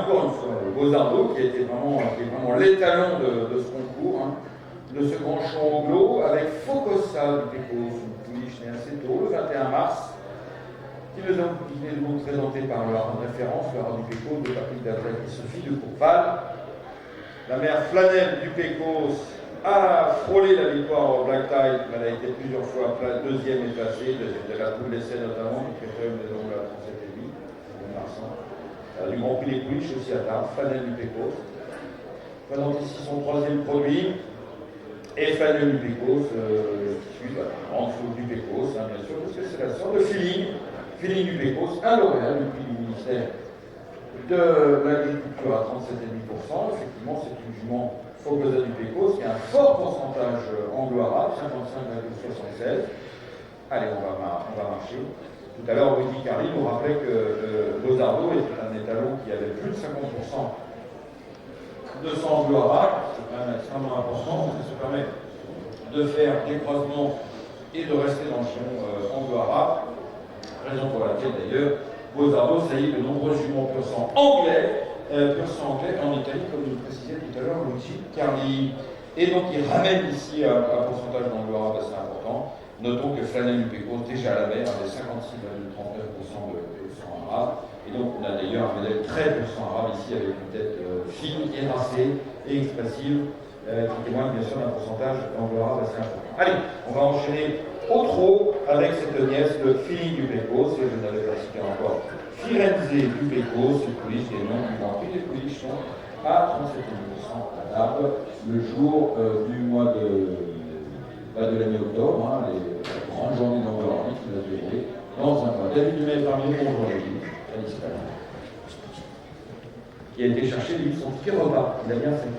encore une fois, Beaux-Arts qui est vraiment l'étalon de ce concours, hein, de ce grand chant anglo, avec Focossa du Pecos, une pouliche née assez tôt, le 21 mars, qui nous est donc présenté par leur référence, le rat du Pecos, de Patrick Davet et Sophie de Courval. La mère Flanelle du Pecos a frôlé la victoire au Black Tie, mais elle a été plusieurs fois deuxième et placée, deuxième de la poule d'essai notamment, qui fait une maison de la 37,5, de Marsan. Du Grand Prix des Pouliches aussi à Tarbes, Flanelle du Pecos. Présente ici son troisième produit, et Flanelle du Pecos, qui suit la grande foule du Pecos, hein, bien sûr, parce que c'est la sœur de Feeling du Pecos, un lauréat du prix du ministère de l'agriculture à 37,5%. Effectivement, c'est une jument Focossa du Pecos qui a un fort pourcentage anglo-arabe, 55,76. Allez, on va marcher. Tout à l'heure, Rudy Carly nous rappelait que Beaux-Arts était un étalon qui avait plus de 50% de sang anglo-arabe. C'est quand même extrêmement important, parce que ça permet de faire des croisements et de rester dans le giron anglo-arabe. Raison pour laquelle, d'ailleurs, Beaux-Arts saillit de nombreux juments pur sang anglais en Italie, comme nous le précisait tout à l'heure Luigi Carli. Et donc, il ramène ici un pourcentage d'anglo-arabe assez important. Notons que Flanelle du Pecos, déjà à la mer, avait 56,39% de sang arabe. Et donc, on a d'ailleurs un modèle très pur sang arabe ici, avec une tête fine, érassée et expressive, qui témoigne bien sûr d'un pourcentage d'anglo-arabe assez important. Allez, on va enchaîner au trot avec cette nièce, le Feeling du Pecos, et je n'avais pas cité encore Firenze du Pecos, une pouliche des noms du Grand Prix des pouliches sont à 37,5% à Tarbes, le jour du mois de l'année octobre, hein, la grande journée d'Angleterre qui va se dérouler dans un mois. David Dumais parmi nous, bonjour David, qui a été chercher lui son petit repas, il a bien fait.